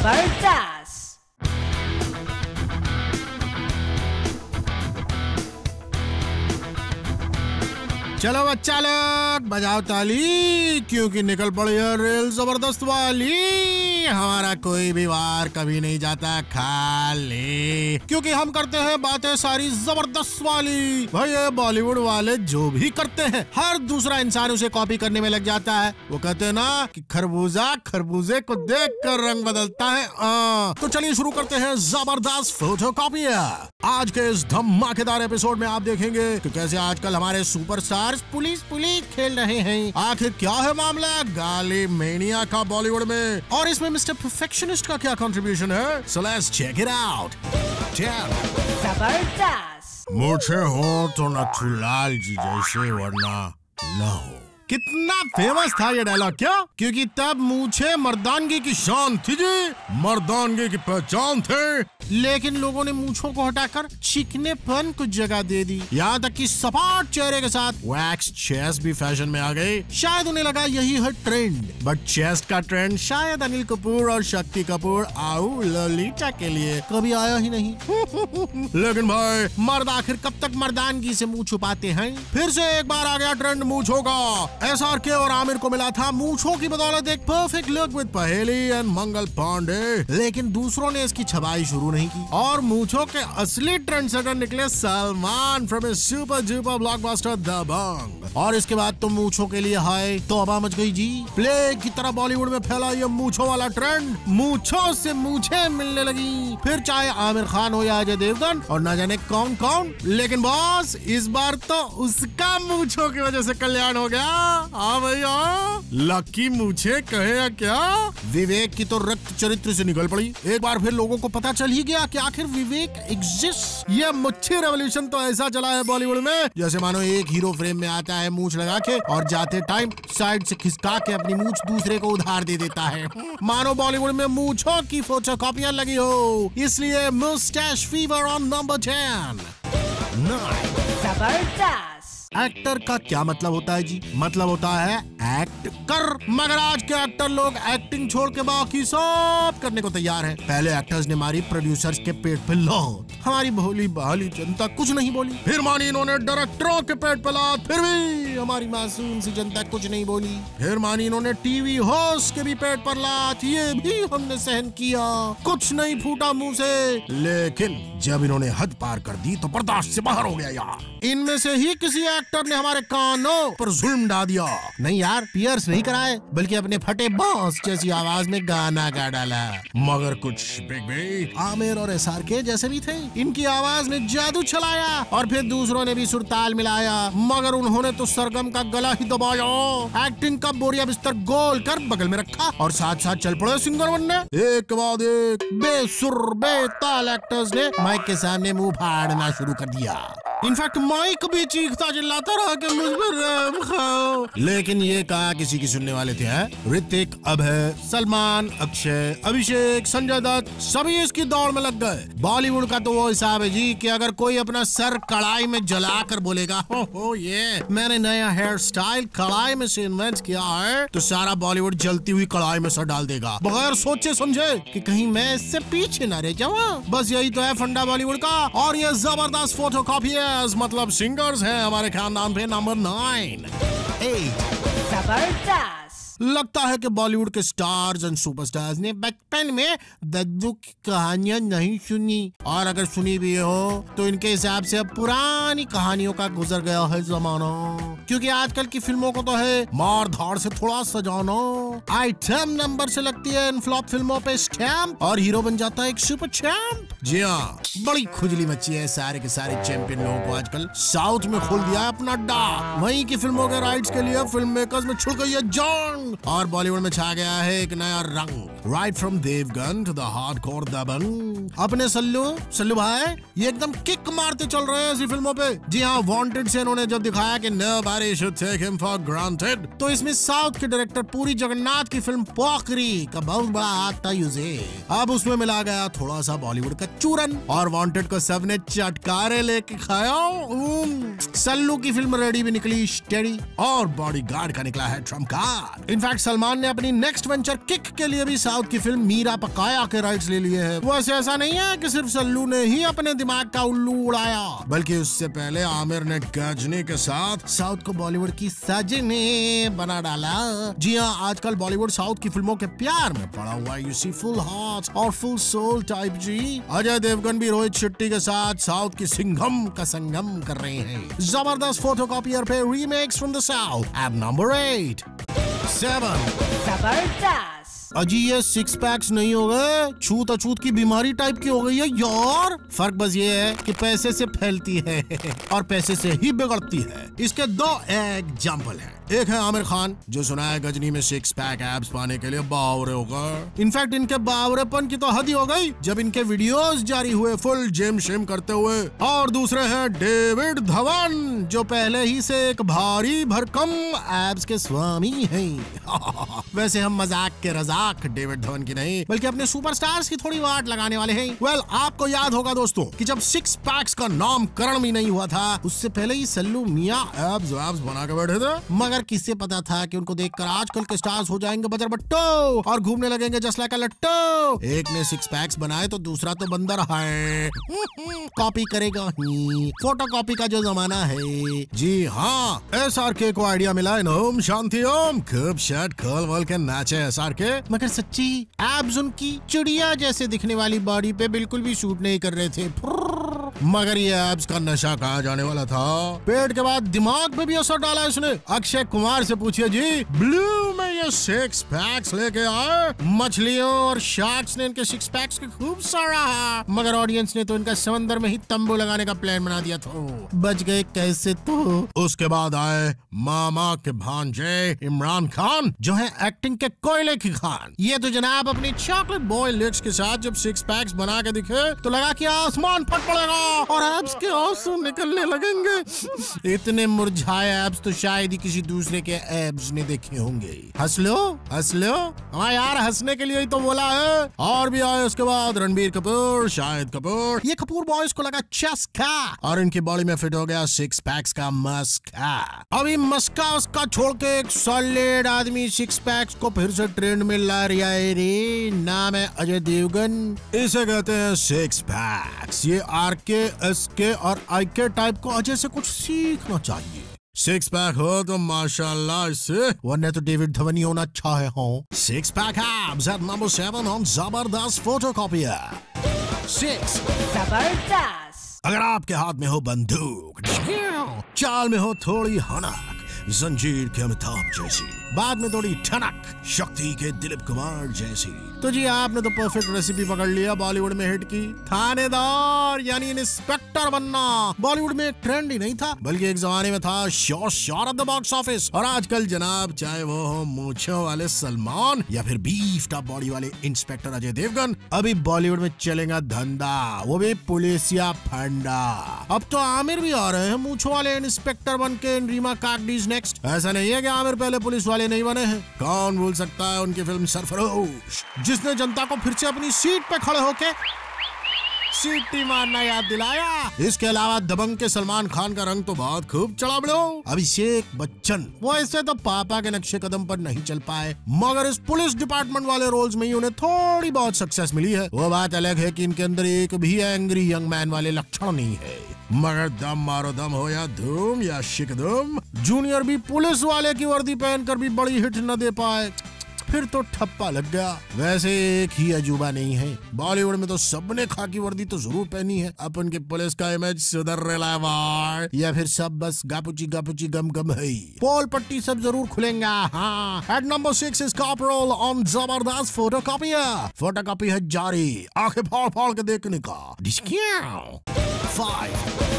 जबरदस्त। चलो बच्चा लोग बजाओ ताली, क्योंकि निकल पड़ी है रेल जबरदस्त वाली। हमारा कोई भी वार कभी नहीं जाता खाली, क्योंकि हम करते हैं बातें सारी जबरदस्त वाली। भाई ये बॉलीवुड वाले जो भी करते हैं हर दूसरा इंसान उसे कॉपी करने में लग जाता है। वो कहते हैं ना कि खरबूजा खरबूजे को देख कर रंग बदलता है। तो चलिए शुरू करते हैं जबरदस्त फोटोकॉपियर। आज के इस धमाकेदार एपिसोड में आप देखेंगे कि कैसे आजकल हमारे सुपरस्टार पुलिस पुलिस खेल रहे हैं। आखिर क्या है मामला गाली मेनिया का बॉलीवुड में, और इसमें मिस्टर परफेक्शनिस्ट का क्या कंट्रीब्यूशन है। So let's check it out। जबरदस्त। मुझे हो तो नथुलाल जी जैसे, वरना न हो। कितना फेमस था ये डायलॉग, क्या? क्योंकि तब मूछे मर्दानगी की शान थी जी, मर्दानगी की पहचान थे। लेकिन लोगों ने मूछों को हटाकर चिकनेपन को जगह दे दी। यहाँ तक कि सपाट चेहरे के साथ वैक्स चेस्ट भी फैशन में आ गई। शायद उन्हें लगा यही है ट्रेंड, बट चेस्ट का ट्रेंड शायद अनिल कपूर और शक्ति कपूर आउ ललिता के लिए कभी आया ही नहीं। लेकिन भाई मर्द आखिर कब तक मर्दानगी से मुंह छुपाते हैं। फिर से एक बार आ गया ट्रेंड मूछों का। SRK और आमिर को मिला था मूछों की बदौलत एक परफेक्ट लुक विद पहेली एंड मंगल पांडे, लेकिन दूसरों ने इसकी छपाई शुरू नहीं की और मूछों के असली ट्रेंड सेटर निकले Salman from his super duper blockbuster Dabangg. और इसके बाद तो मूछों के लिए हाय तौबा मच गई जी। प्लेग की तरह बॉलीवुड में फैला ये मूछों वाला ट्रेंड, मूछों से मूछें मिलने लगी। फिर चाहे आमिर खान हो या अजय देवगन और न जाने कौन कौन, लेकिन बॉस इस बार तो उसका मूछों की वजह से कल्याण हो गया। हाँ भैया, लकी मूछे कहे या क्या। विवेक की तो रक्त चरित्र से निकल पड़ी। एक बार फिर लोगों को पता चल ही गया कि आखिर विवेक एग्जिस्ट। ये मुच्छी रेवोल्यूशन तो ऐसा चला है बॉलीवुड में, जैसे मानो एक हीरो फ्रेम में आता है मूछ लगा के और जाते टाइम साइड से खिसका के अपनी मूछ दूसरे को उधार दे देता है। मानो बॉलीवुड में मूछों की फोटोकॉपियां लगी हो। इसलिए मुस्टैच फीवर ऑन नंबर 10। जबरदस्त। एक्टर का क्या मतलब होता है जी? मतलब होता है एक्ट कर। मगर आज के एक्टर लोग एक्टिंग छोड़ के बाकी सब करने को तैयार हैं। पहले एक्टर्स ने मारी प्रोड्यूसर्स के पेट पे लात, हमारी भोली भाली जनता कुछ नहीं बोली। फिर मानी इन्होंने डायरेक्टरों के पेट पे लात, फिर भी हमारी मासूम सी जनता कुछ नहीं बोली। फिर मानी इन्होंने टीवी होस्ट के भी पेट पर लात, ये भी हमने सहन किया, कुछ नहीं फूटा मुंह से। लेकिन जब इन्होंने हद पार कर दी तो बर्दाश्त से बाहर हो गया यार। इनमें से ही किसी एक्टर ने हमारे कानों पर जुल्म डाल दिया। नहीं यार, पियर्स नहीं कराए, बल्कि अपने फटे बांस जैसी आवाज में गाना गा डाला। मगर कुछ बिग बी आमिर और SRK जैसे भी थे, इनकी आवाज ने जादू चलाया और फिर दूसरों ने भी सुरताल मिलाया। मगर उन्होंने तो सरगम का गला ही दबाया। एक्टिंग का बोरिया बिस्तर गोल कर बगल में रखा और साथ साथ चल पड़े सिंगर बनने। एक के बाद एक बेसुर बेताल एक्टर्स ने माइक के सामने मुंह फाड़ना शुरू कर दिया। इनफैक्ट माइक भी चीखता चिल्लाता रहा कि मुझ पर रहम खाओ। लेकिन ये कहा किसी की सुनने वाले थे। ऋतिक, अभय, सलमान, अक्षय, अभिषेक, संजय दत्त सभी इसकी दौड़ में लग गए। बॉलीवुड का तो वो हिसाब है जी कि अगर कोई अपना सर कढ़ाई में जलाकर बोलेगा हो ये मैंने नया हेयर स्टाइल कढ़ाई में से इन्वेंट किया है, तो सारा बॉलीवुड जलती हुई कढ़ाई में सर डाल देगा, बगैर सोचे समझे कि कहीं मैं इससे पीछे न रह जाऊं। बस यही तो है फंडा बॉलीवुड का। और ये जबरदस्त फोटोकॉपियर्स मतलब सिंगर्स हैं हमारे खानदान पे नंबर 9। जबरदस्त। लगता है कि बॉलीवुड के स्टार्स एंड सुपरस्टार्स ने बचपन में दद्दू की कहानियां नहीं सुनी, और अगर सुनी भी हो तो इनके हिसाब से अब पुरानी कहानियों का गुजर गया है जमाना। क्योंकि आजकल की फिल्मों को तो है मार धाड़ से थोड़ा सजाना, आइटम नंबर से लगती है इन फ्लॉप फिल्मों पे स्टैम्प और हीरो बन जाता है एक सुपर चैंप। जी हाँ, बड़ी खुजली मची है सारे के सारे चैंपियन लोगों को आजकल। साउथ में खोल दिया है अपना अड्डा, वहीं की फिल्मों के राइट्स के लिए फिल्म मेकर्स में छुड़ गई है जंग, और बॉलीवुड में छा गया है एक नया रंग। Right from Devgn to the hardcore Dabangg. अपने सल्लू भाई ये एकदम किक मारते चल रहे हैं ऐसी फिल्मों पे। जी हाँ, वांटेड से इन्होंने जब दिखाया कि nobody should take him for granted, तो इसमें साउथ के डायरेक्टर पूरी जगन्नाथ की फिल्म पोखरी का बहुत बड़ा हाथ था यूजे। अब उसमें मिला गया थोड़ा सा बॉलीवुड का चूरन, और वांटेड को सबने चटकारे लेके खाया। सल्लू की फिल्म रेडी भी निकली स्टेडी, और बॉडीगार्ड का निकला है ट्रम्प कार्ड। इनफैक्ट सलमान ने अपनी नेक्स्ट वेंचर किक के लिए भी साउथ की फिल्म मीरा पकाया के राइट्स ले लिए हैं। वैसे ऐसा नहीं है कि सिर्फ सल्लू ने ही अपने दिमाग का उल्लू उड़ाया, बल्कि उससे पहले आमिर ने गजनी के साथ साउथ को बॉलीवुड की सजनी बना डाला। जी हाँ, आजकल बॉलीवुड साउथ की फिल्मों के प्यार में पड़ा हुआ है। यू सी फुल हार्ट और फुल सोल टाइप जी। अजय देवगन भी रोहित शेट्टी के साथ साउथ की सिंघम का संगम कर रहे हैं। जबरदस्त फोटोकॉपियर पे remakes from the south at number 8। 7 जबरदस्त। अजी ये 6 पैक्स नहीं हो गए, छूत अछूत की बीमारी टाइप की हो गई है यार। फर्क बस ये है कि पैसे से फैलती है और पैसे से ही बिगड़ती है। इसके 2 एग्जाम्पल हैं। एक है आमिर खान, जो सुना है गजनी में 6 पैक एब्स पाने के लिए बावरे होगा। इनफैक्ट इनके बावरेपन की तो हद ही हो गई जब इनके वीडियोस जारी हुए फुल जिम शिम करते हुए। और दूसरे हैं डेविड धवन, जो पहले ही से एक भारी भरकम एब्स के स्वामी हैं। वैसे हम मजाक के रजाक डेविड धवन की नहीं, बल्कि अपने सुपरस्टार्स की थोड़ी वाट लगाने वाले हैं। वेल, आपको याद होगा दोस्तों कि जब 6 पैक्स का नामकरण भी नहीं हुआ था, उससे पहले ही सल्लू मियां एब्स बना के बैठे थे। मगर किससे पता था कि उनको देखकर आजकल के स्टार्स हो जाएंगे बजर बट्टो और घूमने लगेंगे जस्ट लाइक अ लट्टो। एक ने 6 पैक्स बनाए तो दूसरा तो बंदर है। कॉपी करेगा ही, फोटो कॉपी का जो जमाना है। जी हाँ, SRK को आइडिया मिला है। ओम शांति ओम। खूब शर्ट खोल बोल के नाचे SRK। मगर सच्ची एब्स उनकी चिड़िया जैसे दिखने वाली बॉडी पे बिल्कुल भी सूट नहीं कर रहे थे। मगर ये एब्स का नशा कहाँ जाने वाला था। पेट के बाद दिमाग पे भी असर डाला इसने। अक्षय कुमार से पूछिए जी, ब्लू में ये 6 पैक्स लेके आए। मछलियों और शार्क्स ने इनके 6 पैक्स को खूब सराहा, मगर ऑडियंस ने तो इनका समंदर में ही तंबू लगाने का प्लान बना दिया था। बच गए कैसे तो। उसके बाद आए मामा के भांजे इमरान खान, जो है एक्टिंग के कोयले की खान। ये तो जनाब अपनी चॉकलेट बॉय लिप्स के साथ जब 6 पैक्स बना के दिखे तो लगा कि आसमान फट पड़ेगा और एब्स के आंसू निकलने लगेंगे। इतने मुरझाए एब्स तो शायद ही किसी दूसरे के एब्स ने देखे होंगे। हंस लो हंस लो। हाँ यार, हंसने के लिए ही तो बोला है। और भी आए उसके बाद रणबीर कपूर, शाहिद कपूर। ये कपूर बॉयज को लगा चस्का और इनकी बॉडी में फिट हो गया 6 पैक्स का मस्का। अभी मस्का उसका छोड़ के एक सॉलिड आदमी 6 पैक्स को फिर से ट्रेंड में ला रहा है रे। नाम है अजय देवगन। इसे कहते हैं 6 पैक्स। ये RK, SK और IK टाइप को अजय से कुछ सीखना चाहिए। 6 पैक हो तो माशाल्लाह इससे, वरना तो डेविड धवन ही होना अच्छा है। 6 pack abs at number 7 on जबरदस्त फोटोकॉपियर। 6 जबरदस्त। अगर आपके हाथ में हो बंदूक, चाल में हो थोड़ी हनक, जंजीर के अमिताभ जैसी, बाद में थोड़ी ठनक शक्ति के दिलीप कुमार जैसी, तो जी आपने तो परफेक्ट रेसिपी पकड़ लिया बॉलीवुड में हिट की। थानेदार यानी इंस्पेक्टर बनना बॉलीवुड में एक ट्रेंड ही नहीं था, बल्कि एक जमाने में था शोर ऑफ द बॉक्स ऑफिस। और आजकल जनाब, चाहे वो हो मूंछों वाले सलमान या फिर बीफ टॉप बॉडी वाले इंस्पेक्टर अजय देवगन, अभी बॉलीवुड में चलेगा धंधा, वो भी पुलिसिया फंडा। अब तो आमिर भी आ रहे हैं मूंछों वाले इंस्पेक्टर बन के। रीमा कागडीज नेक्स्ट। ऐसा नहीं है कि आमिर पहले पुलिस वाले नहीं बने हैं। कौन भूल सकता है उनकी फिल्म सरफरोश, जिसने जनता को फिर से अपनी सीट पे खड़े होके सीटी मारना याद दिलाया। इसके अलावा दबंग के सलमान खान का रंग तो बहुत खूब चढ़ा बड़ो। अभिषेक बच्चन, वो ऐसे तो पापा के नक्शे कदम पर नहीं चल पाए, मगर इस पुलिस डिपार्टमेंट वाले रोल्स में ही उन्हें थोड़ी बहुत सक्सेस मिली है। वो बात अलग है कि इनके अंदर एक भी एंग्री यंग मैन वाले लक्षण नहीं है। मगर दम मारो दम हो या धूम या शिकदम, जूनियर भी पुलिस वाले की वर्दी पहनकर भी बड़ी हिट न दे पाए, फिर तो ठप्पा लग गया। वैसे एक ही अजूबा नहीं है, बॉलीवुड में तो सबने खाकी वर्दी तो जरूर पहनी है। अपन के पुलिस का इमेज सुधर रहा है या फिर सब बस गापुची गम गम है। पोल पट्टी सब जरूर खुलेंगा। हाँ, एट नंबर 6 इज कॉपरोल ऑन जबरदस्त फोटोकॉपियर। फोटोकॉपी है जारी, आंखें फाड़ के देखने का। 5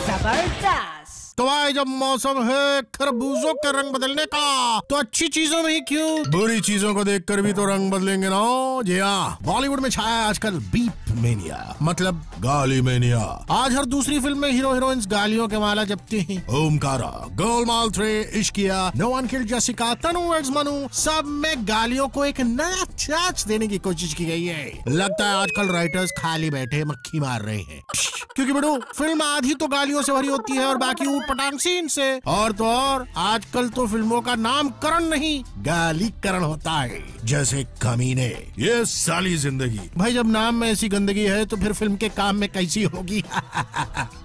जबरदस्त। तो भाई, जब मौसम है खरबूजों के रंग बदलने का, तो अच्छी चीजों में ही क्यों बुरी चीजों को देखकर भी तो रंग बदलेंगे ना। जी हाँ, बॉलीवुड में छाया आजकल बी मेनिया मतलब गाली मेनिया। आज हर दूसरी फिल्म में हीरो हीरोइंस गालियों के माला जपती हैं। Omkara, Golmaal 3, Ishqiya, no one killed Jessica, Tanu versus Manu, सब में गालियों को एक नया टच देने की कोशिश की गई है। लगता है आजकल राइटर्स खाली बैठे मक्खी मार रहे हैं, क्योंकि बड़ो फिल्म आधी तो गालियों से भरी होती है और बाकी ऊट पटांग सीन से। और तो और आजकल तो फिल्मों का नामकरण नहीं गालीकरण होता है, जैसे कमीने, ये साली जिंदगी। भाई जब नाम में ऐसी गंदगी है तो फिर फिल्म के काम में कैसी होगी।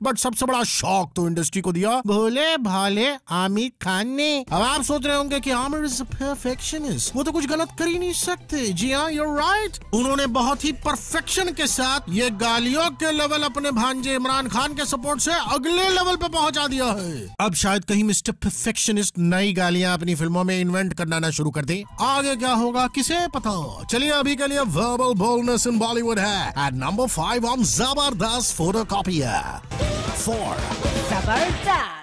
बट सबसे बड़ा शौक तो इंडस्ट्री को दिया भोले भाले आमिर खान ने। अब आप सोच रहे होंगे कि आमिर इज अ परफेक्शनिस्ट, वो तो कुछ गलत कर ही नहीं सकते। जी हाँ, यू आर राइट। उन्होंने बहुत ही परफेक्शन के साथ ये गालियों के लेवल अपने भांजे इमरान खान के सपोर्ट से अगले लेवल पे पहुंचा दिया है। अब शायद कहीं मिस्टर परफेक्शनिस्ट नई गालियां अपनी फिल्मों में इन्वेंट करना ना शुरू कर दे। आगे क्या होगा किसे पता। चलिए अभी के लिए वर्बल बोल्डनेस इन बॉलीवुड है एट नंबर 5 ऑन जबरदस्त फोटोकॉपियर 4। जबरदस्त।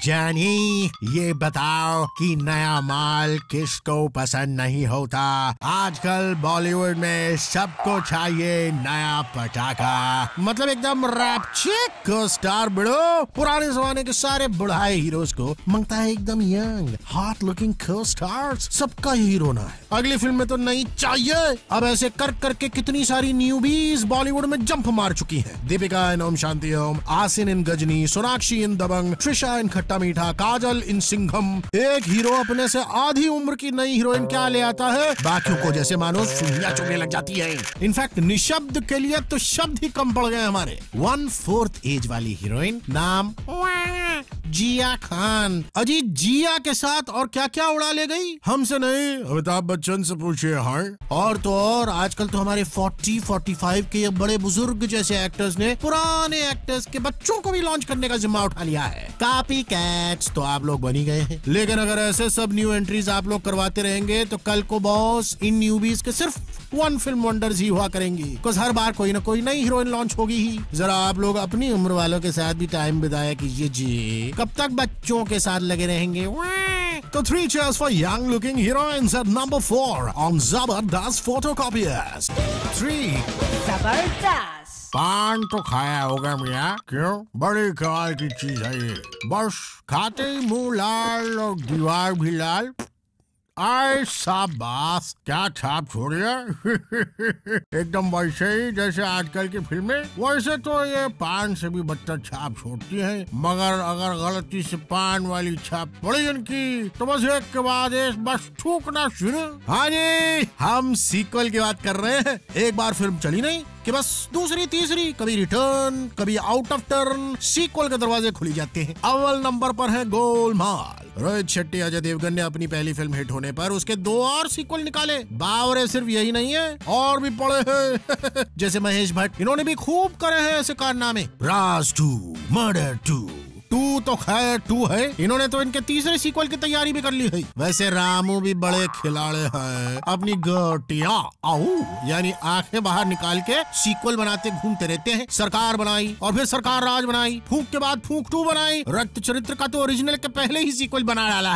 जानी ये बताओ कि नया माल किसको पसंद नहीं होता। आजकल बॉलीवुड में सबको चाहिए नया पटाखा, मतलब एकदम रैप चिक स्टार बड़ो। पुराने जमाने के सारे बुढ़ाए हीरोज को मांगता है एकदम यंग हॉट लुकिंग को स्टार्स। सबका हीरो ना है, अगली फिल्म में तो नहीं चाहिए। अब ऐसे कर करके कितनी सारी न्यूबीज बॉलीवुड में जंप मार चुकी हैं। दीपिका इन ओम शांति ओम, आसिन इन गजनी, सोनाक्षी इन दबंग, ट्रिशा इन खट्टा मीठा, काजल इन सिंघम। एक हीरो अपने से आधी उम्र की नई हीरोइन क्या ले आता है, बाकियों को जैसे मानो सुइयां चुभने लग जाती है। इनफैक्ट निशब्द के लिए तो शब्द ही कम पड़ गए हमारे। 1/4 एज वाली हीरोइन, नाम जिया खान। अजी जिया के साथ और क्या क्या उड़ा ले गई, हमसे नहीं अमिताभ बच्चन से पूछिए। हाँ, और तो और आजकल तो हमारे 40-45 के ये बड़े बुजुर्ग जैसे एक्टर्स ने पुराने एक्टर्स के बच्चों को भी लॉन्च करने का जिम्मा उठा लिया है। कॉपी कैट्स तो आप लोग बन ही गए हैं, लेकिन अगर ऐसे सब न्यू एंट्रीज आप लोग करवाते रहेंगे तो कल को बॉस इन न्यूबीज के सिर्फ वन फिल्म वंडर्स ही हुआ करेंगी। बिकॉज़ हर बार कोई ना कोई नई हीरोइन लॉन्च होगी ही। जरा आप लोग अपनी उम्र वालों के साथ भी टाइम बिताया कीजिए जी, कब तक बच्चों के साथ लगे रहेंगे। तो 3 cheers for young looking heroines at number 4 on जबरदस्त फोटोकॉपियर्स 3। जबरदस्त। पान तो खाया होगा मियाँ, क्यों? बड़ी कमाल की चीज है ये, बस खाते ही मुंह लाल और दीवार भी लाल। आए शाबाश, क्या छाप छोड़िए। एकदम वैसे ही जैसे आजकल की फिल्में। वैसे तो ये पान से भी बदतर छाप छोड़ती है, मगर अगर गलती से पान वाली छाप पड़ी इनकी तो बस एक के बाद एक बस थूकना शुरू। हाँ जी, हम सीक्वल की बात कर रहे हैं। एक बार फिल्म चली नहीं कि बस दूसरी तीसरी, कभी रिटर्न कभी आउट ऑफ टर्न, सीक्वल के दरवाजे खुली जाते हैं। अव्वल नंबर पर है गोलमाल। रोहित शेट्टी अजय देवगन ने अपनी पहली फिल्म हिट होने पर उसके 2 और सीक्वल निकाले। बावरे सिर्फ यही नहीं है, और भी पड़े हैं। जैसे महेश भट्ट, इन्होंने भी खूब करे हैं ऐसे कारनामे। राज 2, मर्डर 2 तो खैर 2 है, इन्होंने तो इनके तीसरे सीक्वल की तैयारी भी कर ली है। वैसे रामू भी बड़े खिलाड़े हैं, अपनी गटिया यानी आंखें बाहर निकाल के सीक्वल बनाते घूमते रहते हैं। सरकार बनाई और फिर सरकार राज बनाई, फूंक के बाद फूंक 2 बनाई। रक्त चरित्र का तो ओरिजिनल के पहले ही सीक्वल बना डाला।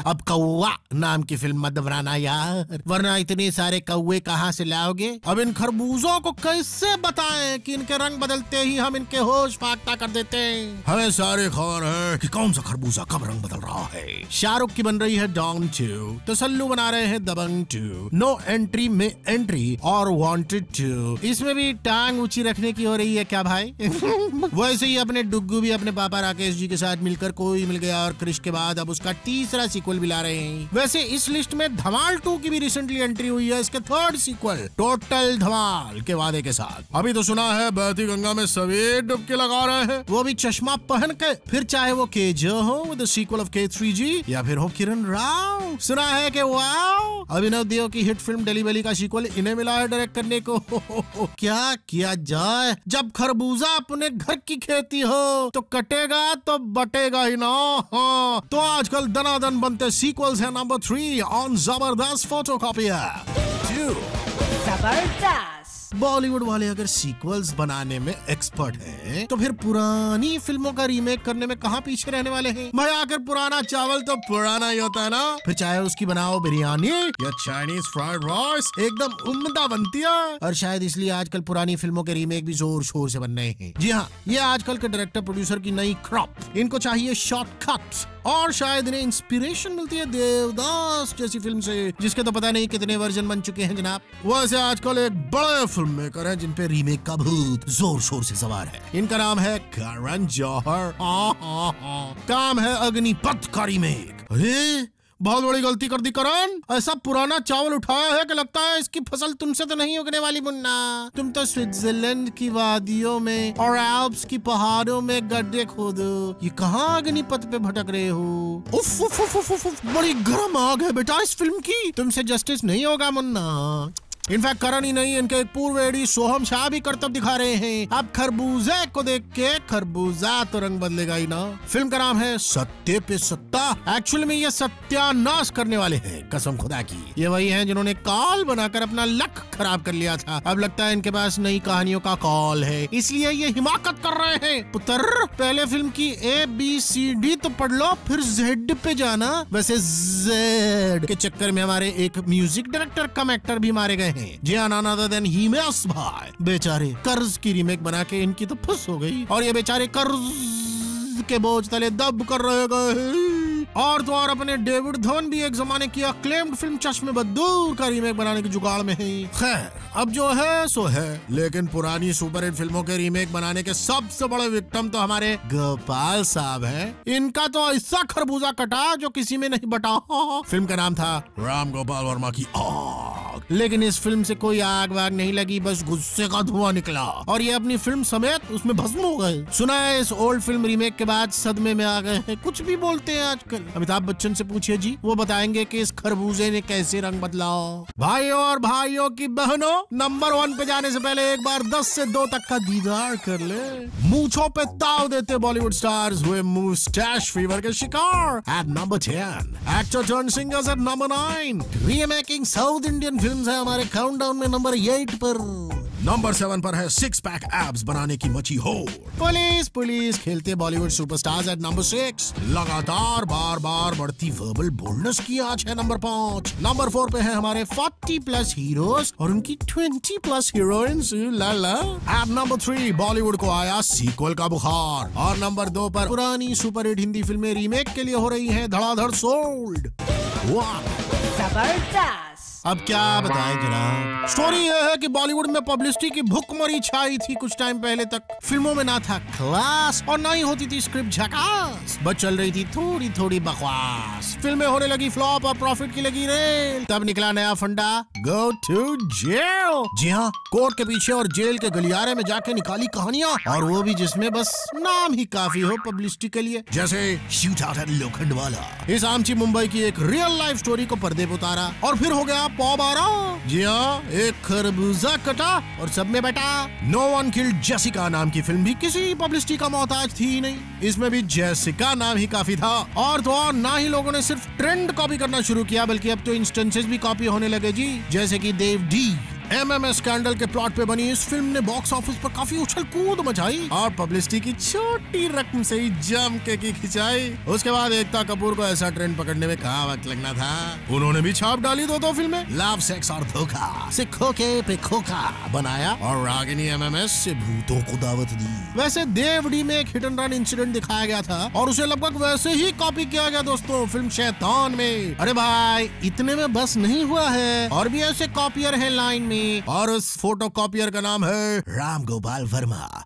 अब कौवा नाम की फिल्म मत बनाना यार, वरना इतने सारे कौवे कहाँ से लाओगे। अब इन खरबूजों को कैसे बताएं कि इनके रंग बदलते ही हम इनके होश फाख्ता कर देते हैं। हमें सारे खबर है कि कौन सा खरबूजा कब रंग बदल रहा है। शाहरुख की बन रही है डॉन 2, तसल्लु बना रहे हैं दबंग 2, नो एंट्री में एंट्री और वांटेड 2। इसमें भी टांग ऊंची रखने की हो रही है क्या भाई। वैसे ही अपने डुग्गू भी अपने पापा राकेश जी के साथ मिलकर कोई मिल गया और क्रिश के बाद अब उसका तीसरा सीक्वल भी ला रहे हैं। वैसे इस लिस्ट में धमाल 2 की भी रिसेंटली एंट्री हुई है, इसके 3rd सीक्वल टोटल धमाल के वादे के साथ। अभी तो सुना है बहती गंगा में सभी डुबकी लगा रहे हैं, वो भी चश्मा पहन के। फिर चाहे वो केजो हो with the sequel of K3G या फिर हो किरण राव। सुना है कि वाओ, अभिनव देव की हिट फिल्म डेली बेली का सीक्वल इन्हें मिला है डायरेक्ट करने को। क्या किया जाए, जब खरबूजा अपने घर की खेती हो तो कटेगा तो बटेगा ही ना। हाँ, तो आजकल दनादन बनते सीक्वल्स है नंबर 3 ऑन जबरदस्त फोटोकॉपियर 2। जबरदस्त। बॉलीवुड वाले अगर सीक्वल्स बनाने में एक्सपर्ट हैं, तो फिर पुरानी फिल्मों का रीमेक करने में कहाँ पीछे रहने वाले हैं। भाई आखिर पुराना चावल तो पुराना ही होता है ना। फिर चाहे उसकी बनाओ बिरयानी या चाइनीज फ्राइड राइस, एकदम उम्दा बनती है। और शायद इसलिए आजकल पुरानी फिल्मों के रीमेक भी जोर शोर से बन रहे हैं। जी हाँ, ये आजकल के डायरेक्टर प्रोड्यूसर की नई क्रॉप। इनको चाहिए शॉर्टकट्स, और शायद इन्हें इंस्पिरेशन मिलती है देवदास जैसी फिल्म से, जिसके तो पता नहीं कितने वर्जन बन चुके हैं जनाब। वैसे आजकल एक बड़े फिल्म मेकर हैं जिनपे रीमेक का भूत जोर शोर से सवार है। इनका नाम है करण जौहर। काम है अग्निपथ का रीमेक। अरे बहुत बड़ी गलती कर दी करण, ऐसा पुराना चावल उठाया है कि लगता है इसकी फसल तुमसे तो नहीं उगने वाली मुन्ना। तुम तो स्विट्जरलैंड की वादियों में और एल्प्स की पहाड़ों में गड्ढे खोदो, ये कहाँ अग्निपथ पे भटक रहे हो। उफ, उफ, उफ, उफ, उफ, उफ, बड़ी गर्म आग है बेटा इस फिल्म की, तुमसे जस्टिस नहीं होगा मुन्ना। इनफैक्ट करण ही नहीं, इनके एक पूर्व एडी सोहम शाह भी करतब दिखा रहे हैं। अब खरबूजे को देख के खरबूजा तो रंग बदलेगा ही ना। फिल्म का नाम है सत्य पे सत्ता। एक्चुअली में ये सत्यानाश करने वाले हैं, कसम खुदा की। ये वही हैं जिन्होंने कॉल बनाकर अपना लक खराब कर लिया था। अब लगता है इनके पास नई कहानियों का कॉल है, इसलिए ये हिमाकत कर रहे हैं। पुत्र, पहले फिल्म की ABCD तो पढ़ लो, फिर Z पे जाना। वैसे Z के चक्कर में हमारे एक म्यूजिक डायरेक्टर कम एक्टर भी मारे गए। जी हाँ, none other than हिमेश भाई। बेचारे कर्ज की रीमेक बना के इनकी तो फुस हो गई, और ये बेचारे कर्ज के बोझ तले दब कर रह गए। और तो और अपने डेविड धवन भी एक जमाने की अक्लेम्ड फिल्म चश्मे बद्दूर का रीमेक बनाने की जुगाड़ में है। खैर, अब जो है सो है, लेकिन पुरानी सुपरहिट फिल्मों के रीमेक बनाने के सबसे बड़े विक्टिम तो हमारे गोपाल साहब हैं। इनका तो ऐसा खरबूजा कटा जो किसी में नहीं बटा। फिल्म का नाम था राम गोपाल वर्मा की आग, लेकिन इस फिल्म से कोई आग वाग नहीं लगी, बस गुस्से का धुआं निकला, और ये अपनी फिल्म समेत उसमें भस्म हो गए। सुना है इस ओल्ड फिल्म रीमेक के बाद सदमे में आ गए हैं, कुछ भी बोलते हैं आजकल। अमिताभ बच्चन से पूछिए जी, वो बताएंगे कि इस खरबूजे ने कैसे रंग बदला। भाइयों और भाइयों की बहनों, नंबर 1 पे जाने से पहले एक बार 10 से 2 तक का दीदार कर ले। मूंछों पे ताव देते बॉलीवुड स्टार्स हुए मुस्टैच फीवर के शिकार। At number 10 actor turn singers at number 9 remaking South Indian films है हमारे काउंटडाउन में नंबर 8 पर। नंबर 7 पर है 6 पैक एब्स बनाने की मची हो। पुलिस पुलिस खेलते बॉलीवुड सुपरस्टार्स एट नंबर 6। लगातार बार बार बढ़ती वर्बल बोल्डनेस की आज है नंबर 5। नंबर 4 पे है हमारे 40+ हीरोज और उनकी 20+ हीरोइंस। लाला। एट नंबर 3 बॉलीवुड को आया सीक्वल का बुखार, और नंबर 2 पर पुरानी सुपरहिट हिंदी फिल्में रीमेक के लिए हो रही हैं धड़ाधड़ सोल्ड। वाह, जबरदस्त। अब क्या बताएं जनाब। स्टोरी यह है कि बॉलीवुड में पब्लिसिटी की भुखमरी छाई थी कुछ टाइम पहले तक। फिल्मों में ना था क्लास और ना ही होती थी स्क्रिप्ट झकास, बस चल रही थी थोड़ी थोड़ी बकवास। फिल्में होने लगी फ्लॉप और प्रॉफिट की लगी रेल। तब निकला नया फंडा, गो टू जेल। जी हाँ, कोर्ट के पीछे और जेल के गलियारे में जाके निकाली कहानियां, और वो भी जिसमें बस नाम ही काफी हो पब्लिसिटी के लिए, जैसे शूट आउट एट लोखंडवाला। इस आमची मुंबई की एक रियल लाइफ स्टोरी को पर्दे पे उतारा, और फिर हो गया पॉब आ रहा। जी हाँ, एक खरबूजा कटा और सब में बटा। नो वन किल्ड जेसिका नाम की फिल्म भी किसी पब्लिसिटी का मोहताज थी ही नहीं। इसमें भी जेसिका नाम ही काफी था। और तो और ना ही लोगों ने सिर्फ ट्रेंड कॉपी करना शुरू किया, बल्कि अब तो इंस्टेंसेस भी कॉपी होने लगे जी, जैसे कि देव डी। MMS स्कैंडल के प्लॉट पे बनी इस फिल्म ने बॉक्स ऑफिस पर काफी उछल कूद मचाई और पब्लिसिटी की छोटी रकम से ही जम के की खिंचाई। उसके बाद एकता कपूर को ऐसा ट्रेंड पकड़ने में कहाँ वक्त लगना था, उन्होंने भी छाप डाली दो फिल्में, लव, सेक्स और धोखा से खोखे पे खोखा बनाया, और रागिनी MMS से भूतों को दावत दी। वैसे देव डी में एक हिट एंड रन इंसिडेंट दिखाया गया था, और उसे लगभग वैसे ही कॉपी किया गया दोस्तों फिल्म शैतान में। अरे भाई, इतने में बस नहीं हुआ है, और भी ऐसे कॉपियर है लाइन में, और उस फोटो कॉपियर का नाम है राम गोपाल वर्मा।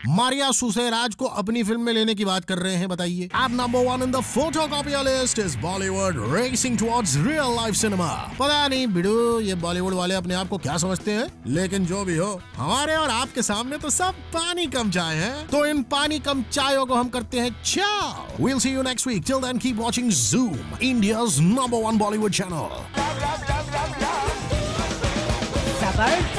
मारिया सुसेराज को अपनी फिल्म में लेने की बात कर रहे हैं, बताइए। आप number 1 in the photo copier list is Bollywood racing towards real life cinema. पता नहीं बिडू ये बॉलीवुड वाले अपने आप को क्या समझते हैं, लेकिन जो भी हो, हमारे और आपके सामने तो सब पानी कम चाय है। तो इन पानी कम चायों को हम करते हैं चाओ। We'll see you next week. Till then, keep watching Zoom, India's number 1 Bollywood channel. जबरदस्त।